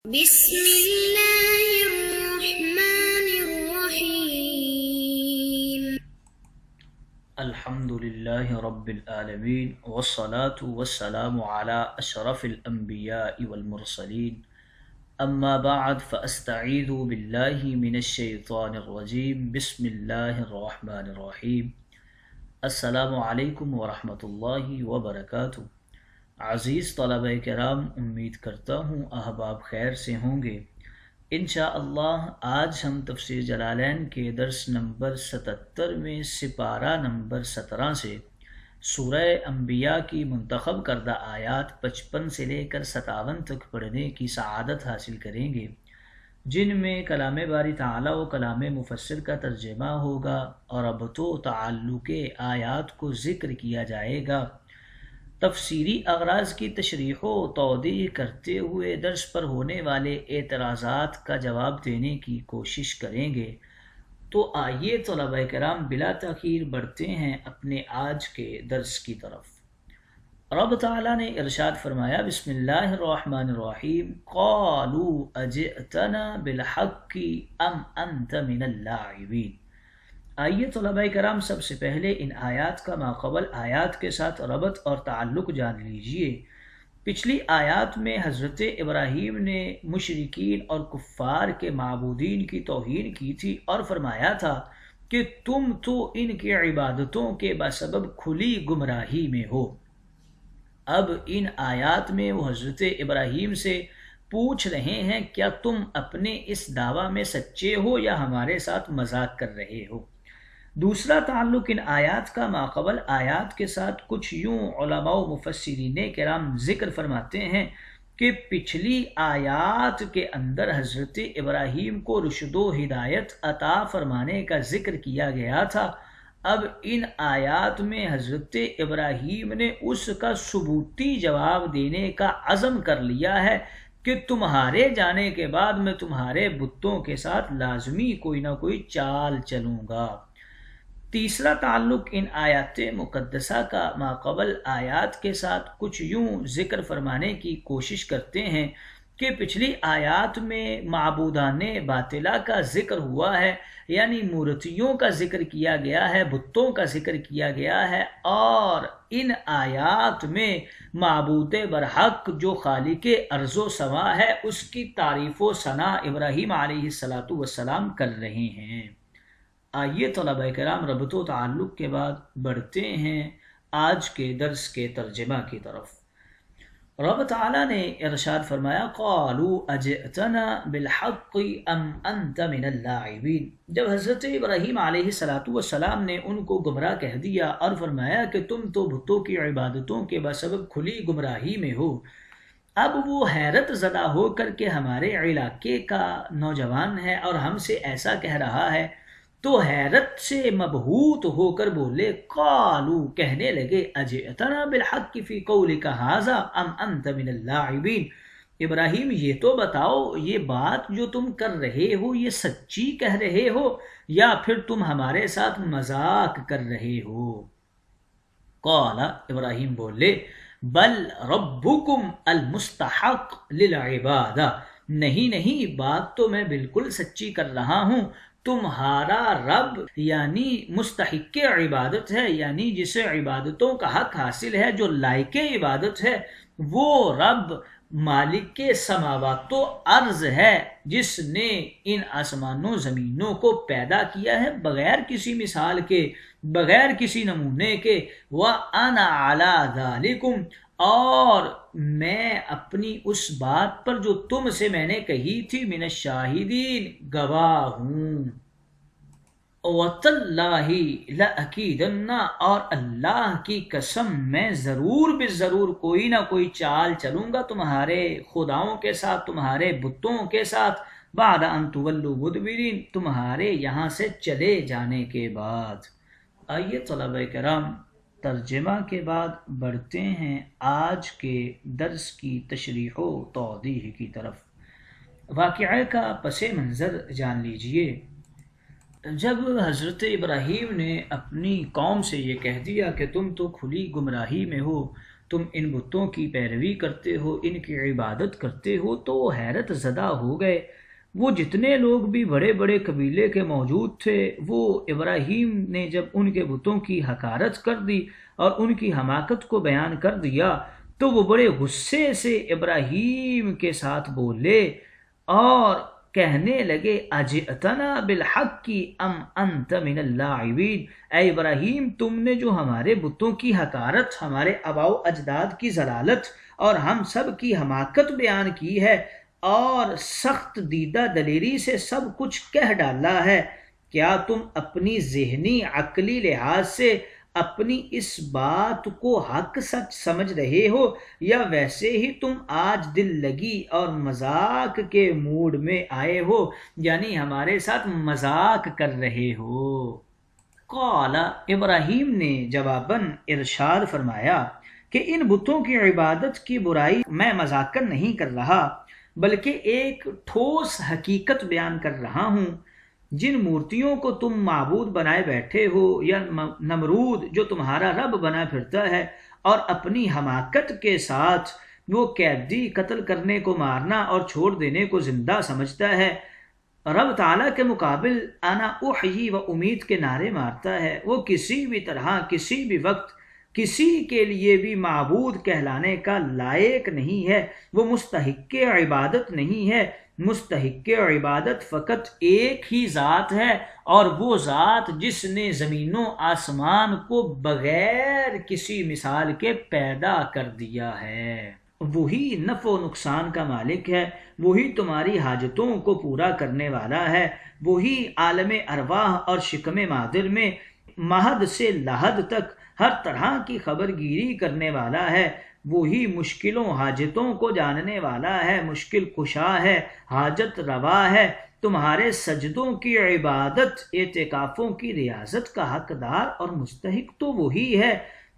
بسم اللہ الرحمن الرحیم الحمد للہ رب العالمین والصلاة والسلام علی اشرف الانبیاء والمرسلین اما بعد فاستعیذ باللہ من الشیطان الرجیم بسم اللہ الرحمن الرحیم السلام علیکم ورحمۃ اللہ وبرکاتہ۔ عزیز طلبہ کرام، امید کرتا ہوں احباب خیر سے ہوں گے۔ انشاءاللہ آج ہم تفسیر جلالین کے درس نمبر 77 میں سپارہ نمبر 17 سے سورہ انبیاء کی منتخب کردہ آیات 55 سے لے کر 57 تک پڑھنے کی سعادت حاصل کریں گے، جن میں کلام باری تعالی و کلام مفسر کا ترجمہ ہوگا اور ربط و تعلق آیات کو ذکر کیا جائے گا۔ تفسیری اغراض کی تشریح و توضیح کرتے ہوئے درس پر ہونے والے اعتراضات کا جواب دینے کی کوشش کریں گے۔ تو آئیے طلبہ کرام بلا تاخیر بڑھتے ہیں اپنے آج کے درس کی طرف۔ رب تعالیٰ نے ارشاد فرمایا، بسم اللہ الرحمن الرحیم، قالوا اجئتنا بالحق ام انت من اللاعبین۔ آئیے طلبہ کرام سب سے پہلے ان آیات کا ماقبل آیات کے ساتھ ربط اور تعلق جان لیجئے۔ پچھلی آیات میں حضرت ابراہیم نے مشرکین اور کفار کے معبودین کی توہین کی تھی اور فرمایا تھا کہ تم تو ان کی عبادتوں کے بسبب کھلی گمراہی میں ہو۔ اب ان آیات میں وہ حضرت ابراہیم سے پوچھ رہے ہیں، کیا تم اپنے اس دعویٰ میں سچے ہو یا ہمارے ساتھ مذاق کر رہے ہو؟ دوسرا تعلق ان آیات کا ماقبل آیات کے ساتھ کچھ یوں علماء و مفسرین کرام ذکر فرماتے ہیں کہ پچھلی آیات کے اندر حضرت ابراہیم کو رشد و ہدایت عطا فرمانے کا ذکر کیا گیا تھا۔ اب ان آیات میں حضرت ابراہیم نے اس کا ثبوتی جواب دینے کا عزم کر لیا ہے کہ تمہارے جانے کے بعد میں تمہارے بتوں کے ساتھ لازمی کوئی نہ کوئی چال چلوں گا۔ تیسرا تعلق ان آیات مقدسہ کا ماقبل آیات کے ساتھ کچھ یوں ذکر فرمانے کی کوشش کرتے ہیں کہ پچھلی آیات میں معبودان باطلہ کا ذکر ہوا ہے، یعنی مورتیوں کا ذکر کیا گیا ہے، بتوں کا ذکر کیا گیا ہے، اور ان آیات میں معبود برحق جو خالق ارض و سما ہے اس کی تعریف و ثنا ابراہیم علیہ السلام کر رہے ہیں۔ آئیے طلبہ کرام ربط و تعلق کے بعد بڑھتے ہیں آج کے درس کے ترجمہ کی طرف۔ رب تعالیٰ نے ارشاد فرمایا، قالوا اجئتنا بالحق ام انت من اللاعبین۔ جب حضرت ابراہیم علیہ السلام نے ان کو گمراہ کہہ دیا اور فرمایا کہ تم تو بتوں کی عبادتوں کے بسبب کھلی گمراہی میں ہو، اب وہ حیرت زدہ ہو کر کے ہمارے علاقے کا نوجوان ہے اور ہم سے ایسا کہہ رہا ہے، تو حیرت سے مبہوت ہو کر بولے، قالو کہنے لگے، اجئتنا بالحق فی قولک ھذا ام انت من اللاعبین۔ ابراہیم یہ تو بتاؤ، یہ بات جو تم کر رہے ہو یہ سچی کہہ رہے ہو یا پھر تم ہمارے ساتھ مذاق کر رہے ہو؟ قال ابراہیم بولے، بل ربکم المستحق للعبادہ، نہیں بات تو میں بالکل سچی کر رہا ہوں، تمہارا رب یعنی مستحق عبادت ہے، یعنی جسے عبادتوں کا حق حاصل ہے، جو لائق عبادت ہے، وہ رب مالک سماوات و ارض ہے، جس نے ان آسمانوں زمینوں کو پیدا کیا ہے بغیر کسی مثال کے، بغیر کسی نمونے کے۔ وَأَنَا عَلَى ذَلِكُمْ، اور میں اپنی اس بات پر جو تم سے میں نے کہی تھی، من الشاہدین، گواہ ہوں۔ وَتَاللَّهِ لَأَكِيدَنَّ، اور اللہ کی قسم میں ضرور بالضرور کوئی نہ کوئی چال چلوں گا تمہارے خداؤں کے ساتھ، تمہارے بتوں کے ساتھ، بعد ان تولوا مدبرین، تمہارے یہاں سے چلے جانے کے بعد۔ آئیے طلبہ کرام ترجمہ کے بعد بڑھتے ہیں آج کے درس کی تشریح و توضیح کی طرف۔ واقعہ کا پس منظر جان لیجئے۔ جب حضرت ابراہیم نے اپنی قوم سے یہ کہہ دیا کہ تم تو کھلی گمراہی میں ہو، تم ان بتوں کی پیروی کرتے ہو، ان کی عبادت کرتے ہو، تو وہ حیرت زدہ ہو گئے۔ وہ جتنے لوگ بھی بڑے بڑے قبیلے کے موجود تھے، وہ ابراہیم نے جب ان کے بتوں کی حقارت کر دی اور ان کی حماقت کو بیان کر دیا تو وہ بڑے غصے سے ابراہیم کے ساتھ بولے اور کہنے لگے اجئتنا بالحق ام انت من اللاعبین، اے ابراہیم تم نے جو ہمارے بتوں کی حقارت، ہمارے آباء و اجداد کی ضلالت اور ہم سب کی حماقت بیان کی ہے اور سخت دیدہ دلیری سے سب کچھ کہہ ڈالا ہے، کیا تم اپنی ذہنی عقلی لحاظ سے اپنی اس بات کو حق سچ سمجھ رہے ہو، یا ویسے ہی تم آج دل لگی اور مذاق کے موڈ میں آئے ہو، یعنی ہمارے ساتھ مذاق کر رہے ہو؟ قال، ابراہیم نے جواباً ارشاد فرمایا کہ ان بتوں کی عبادت کی برائی میں مذاقاً نہیں کر رہا، بلکہ ایک ٹھوس حقیقت بیان کر رہا ہوں۔ جن مورتیوں کو تم معبود بنائے بیٹھے ہو، یا نمرود جو تمہارا رب بنا پھرتا ہے اور اپنی حماقت کے ساتھ وہ قیدی قتل کرنے کو مارنا اور چھوڑ دینے کو زندہ سمجھتا ہے، رب تعالیٰ کے مقابل انا احیی و امید کے نعرے مارتا ہے، وہ کسی بھی طرح کسی بھی وقت کسی کے لیے بھی معبود کہلانے کا لائق نہیں ہے، وہ مستحق عبادت نہیں ہے۔ مستحق عبادت فقط ایک ہی ذات ہے، اور وہ ذات جس نے زمین و آسمان کو بغیر کسی مثال کے پیدا کر دیا ہے، وہی نفع و نقصان کا مالک ہے، وہی تمہاری حاجتوں کو پورا کرنے والا ہے، وہی عالم ارواح اور شکم مادر میں مہد سے لحد تک ہر طرح کی خبر گیری کرنے والا ہے، وہی مشکلوں حاجتوں کو جاننے والا ہے، مشکل کشا ہے، حاجت روا ہے۔ تمہارے سجدوں کی عبادت، اعتکافوں کی ریاضت کا حقدار اور مستحق تو وہی ہے۔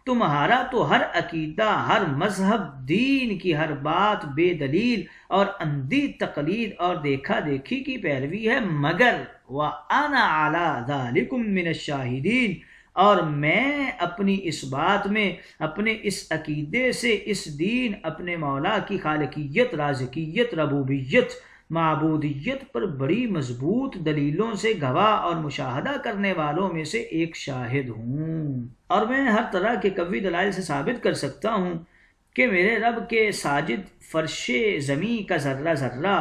تمہارا تو ہر عقیدہ، ہر مذہب، دین کی ہر بات بے دلیل اور اندھی تقلید اور دیکھا دیکھی کی پیروی ہے، مگر وَأَنَا عَلَى ذَلِكُم مِّنَ الشَّاهِدِينَ، اور میں اپنی اس بات میں، اپنے اس عقیدے سے، اس دین، اپنے مولا کی خالقیت، رازقیت، ربوبیت، معبودیت پر بڑی مضبوط دلیلوں سے گواہ اور مشاہدہ کرنے والوں میں سے ایک شاہد ہوں، اور میں ہر طرح کے قوی دلائل سے ثابت کر سکتا ہوں کہ میرے رب کے ساجد فرش زمیں کا ذرہ ذرہ،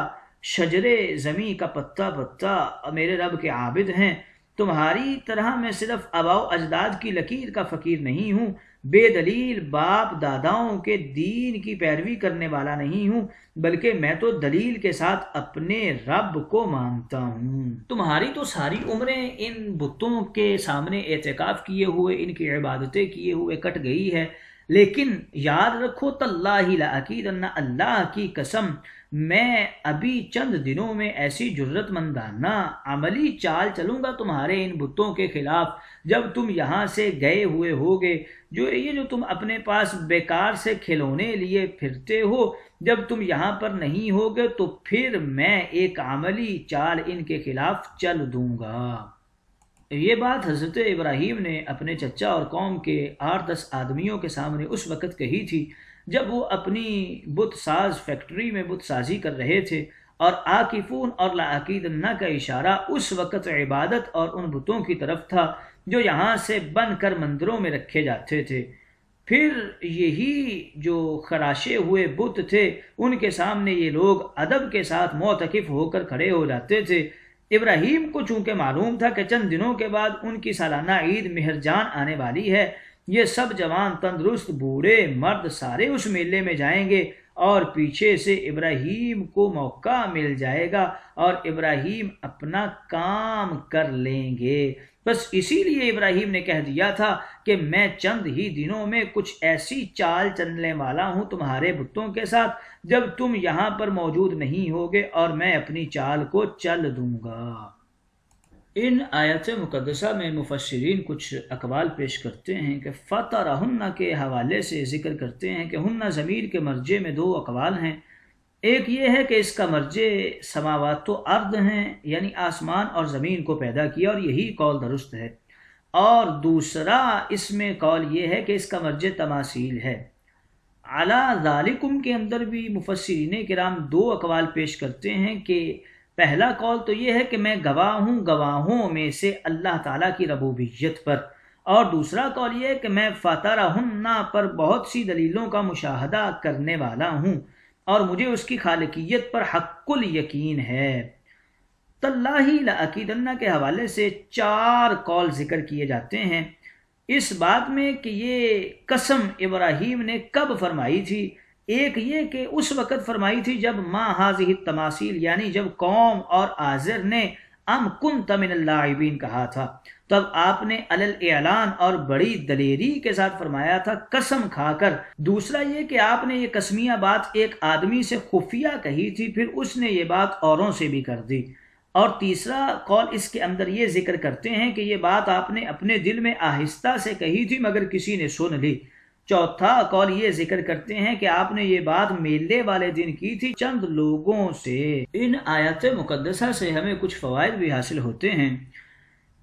شجر زمیں کا پتا پتا میرے رب کے عابد ہیں۔ تمہاری طرح میں صرف آباء و اجداد کی لکیر کا فقیر نہیں ہوں، بے دلیل باپ داداؤں کے دین کی پیروی کرنے والا نہیں ہوں، بلکہ میں تو دلیل کے ساتھ اپنے رب کو مانتا ہوں۔ تمہاری تو ساری عمریں ان بتوں کے سامنے اعتکاف کیے ہوئے، ان کی عبادتیں کیے ہوئے کٹ گئی ہے، لیکن یاد رکھو تاللہ لأکیدن، اللہ کی قسم میں ابھی چند دنوں میں ایسی جرت مندانہ عملی چال چلوں گا تمہارے ان بتوں کے خلاف، جب تم یہاں سے گئے ہوئے ہوگے، جو تم اپنے پاس بیکار سے کھلونے لیے پھرتے ہو، جب تم یہاں پر نہیں ہوگے تو پھر میں ایک عملی چال ان کے خلاف چل دوں گا۔ یہ بات حضرت ابراہیم نے اپنے چچا اور قوم کے 8-10 آدمیوں کے سامنے اس وقت کہی تھی جب وہ اپنی بت ساز فیکٹری میں بت سازی کر رہے تھے، اور عاکفون اور لعقیدن کا اشارہ اس وقت عبادت اور ان بتوں کی طرف تھا جو یہاں سے بن کر مندروں میں رکھے جاتے تھے۔ پھر یہی جو خراشے ہوئے بت تھے ان کے سامنے یہ لوگ ادب کے ساتھ معتکف ہو کر کھڑے ہو جاتے تھے۔ ابراہیم کو چونکہ معلوم تھا کہ چند دنوں کے بعد ان کی سالانہ عید مہرجان آنے والی ہے، یہ سب جوان تندرست بوڑھے مرد سارے اس میلے میں جائیں گے اور پیچھے سے ابراہیم کو موقع مل جائے گا اور ابراہیم اپنا کام کر لیں گے۔ بس اسی لیے ابراہیم نے کہہ دیا تھا کہ میں چند ہی دنوں میں کچھ ایسی چال چلنے والا ہوں تمہارے بتوں کے ساتھ جب تم یہاں پر موجود نہیں ہوگے، اور میں اپنی چال کو چل دوں گا۔ ان آیت مقدسہ میں مفسرین کچھ اقوال پیش کرتے ہیں کہ فَطَرَهُنَّ کے حوالے سے ذکر کرتے ہیں کہ ہن ضمیر کے مرجع میں 2 اقوال ہیں۔ ایک یہ ہے کہ اس کا مرجع سماوات و ارض ہیں، یعنی آسمان اور زمین کو پیدا کیا، اور یہی قول درست ہے، اور دوسرا اس میں قول یہ ہے کہ اس کا مرجع تماثیل ہے۔ علی ذالکم کے اندر بھی مفسرین کرام دو اقوال پیش کرتے ہیں کہ پہلا قول تو یہ ہے کہ میں گواہ ہوں گواہوں میں سے اللہ تعالیٰ کی ربوبیت پر، اور دوسرا قول یہ ہے کہ میں فطرہن پر بہت سی دلیلوں کا مشاہدہ کرنے والا ہوں اور مجھے اس کی خالقیت پر حق الیقین ہے۔ تاللہ لأکیدن کے حوالے سے 4 قول ذکر کیے جاتے ہیں اس بات میں کہ یہ قسم ابراہیم نے کب فرمائی تھی۔ ایک یہ کہ اس وقت فرمائی تھی جب ما ہذہ التماثیل، یعنی جب قوم اور آزر نے ام کنت من اللاعبین کہا تھا، تب آپ نے علی الاعلان اور بڑی دلیری کے ساتھ فرمایا تھا قسم کھا کر۔ دوسرا یہ کہ آپ نے یہ قسمیہ بات ایک آدمی سے خفیہ کہی تھی، پھر اس نے یہ بات اوروں سے بھی کر دی۔ اور تیسرا قول اس کے اندر یہ ذکر کرتے ہیں کہ یہ بات آپ نے اپنے دل میں آہستہ سے کہی تھی مگر کسی نے سن لی۔ چوتھا قول یہ ذکر کرتے ہیں کہ آپ نے یہ بات میلے والے دن کی تھی چند لوگوں سے۔ ان آیات مقدسہ سے ہمیں کچھ فوائد بھی حاصل ہوتے ہیں۔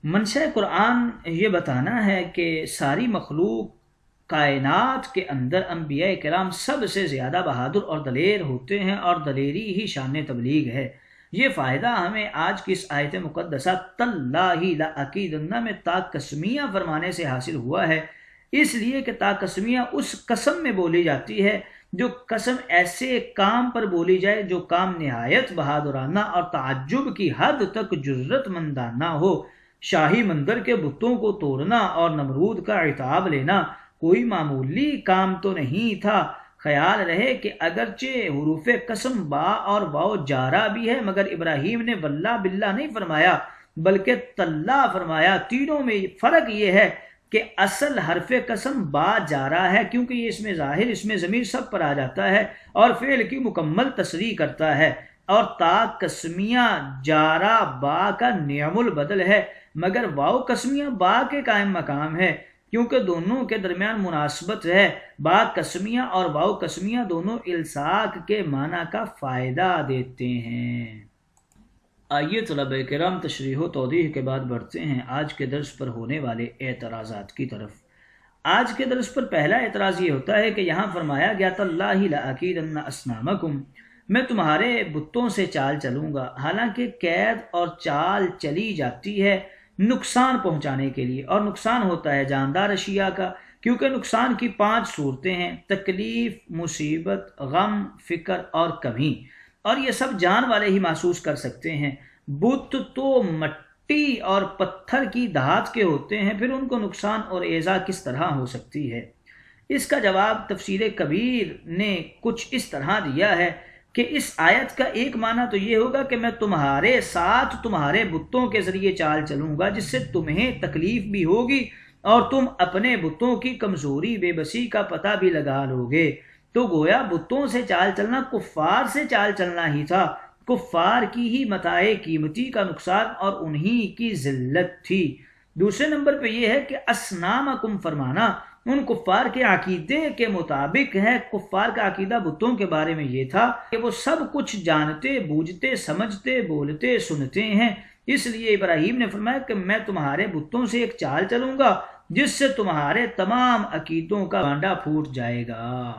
منشأ قرآن یہ بتانا ہے کہ ساری مخلوق کائنات کے اندر انبیاء کرام سب سے زیادہ بہادر اور دلیر ہوتے ہیں، اور دلیری ہی شان تبلیغ ہے۔ یہ فائدہ ہمیں آج کی اس آیت مقدسہ تاللہ لأکیدن میں تا قسمیہ فرمانے سے حاصل ہوا ہے، اس لیے کہ تا قسمیہ اس قسم میں بولی جاتی ہے جو قسم ایسے کام پر بولی جائے جو کام نہایت بہادرانہ اور تعجب کی حد تک جرت مندانہ ہو۔ شاہی مندر کے بتوں کو توڑنا اور نمرود کا عتاب لینا کوئی معمولی کام تو نہیں تھا۔ خیال رہے کہ اگرچہ حروف قسم با اور واو جارہ بھی ہے مگر ابراہیم نے واللہ باللہ نہیں فرمایا بلکہ تاللہ فرمایا۔ تینوں میں فرق یہ ہے کہ اصل حرف قسم با جارہ ہے کیونکہ یہ اس میں ظاہر اس میں ضمیر سب پر آ جاتا ہے اور فعل کی مکمل تصریح کرتا ہے، اور تا قسمیہ جارہ با کا نعم البدل ہے مگر واو قسمیہ با کے قائم مقام ہے کیونکہ دونوں کے درمیان مناسبت ہے۔ با قسمیہ اور واو قسمیہ دونوں الصاق کے معنی کا فائدہ دیتے ہیں۔ آئیے طلبہ کرام تشریح و توضیح کے بعد بڑھتے ہیں آج کے درس پر ہونے والے اعتراضات کی طرف۔ آج کے درس پر پہلا اعتراض یہ ہوتا ہے کہ یہاں فرمایا گیا تاللہ لأکیدن اصنامکم، میں تمہارے بتوں سے چال چلوں گا، حالانکہ قید اور چال چلی جاتی ہے نقصان پہنچانے کے لیے، اور نقصان ہوتا ہے جاندار اشیاء کا، کیونکہ نقصان کی 5 صورتیں ہیں: تکلیف، مصیبت، غم، فکر اور کمی، اور یہ سب جان والے ہی محسوس کر سکتے ہیں۔ بت تو مٹی اور پتھر کی دھات کے ہوتے ہیں، پھر ان کو نقصان اور ایذا کس طرح ہو سکتی ہے؟ اس کا جواب تفسیر کبیر نے کچھ اس طرح دیا ہے کہ اس آیت کا ایک معنی تو یہ ہوگا کہ میں تمہارے ساتھ تمہارے بتوں کے ذریعے چال چلوں گا جس سے تمہیں تکلیف بھی ہوگی اور تم اپنے بتوں کی کمزوری بے بسی کا پتہ بھی لگا لو گے۔ تو گویا بتوں سے چال چلنا کفار سے چال چلنا ہی تھا، کفار کی ہی متاع قیمتی کا نقصان اور انہی کی ذلت تھی۔ دوسرے نمبر پہ یہ ہے کہ اصنامکم فرمانا ان کفار کے عقیدے کے مطابق ہے۔ کفار کا عقیدہ بتوں کے بارے میں یہ تھا کہ وہ سب کچھ جانتے بوجھتے سمجھتے بولتے سنتے ہیں، اس لیے ابراہیم نے فرمایا کہ میں تمہارے بتوں سے ایک چال چلوں گا جس سے تمہارے تمام عقیدوں کا بانڈا پھوٹ جائے گا۔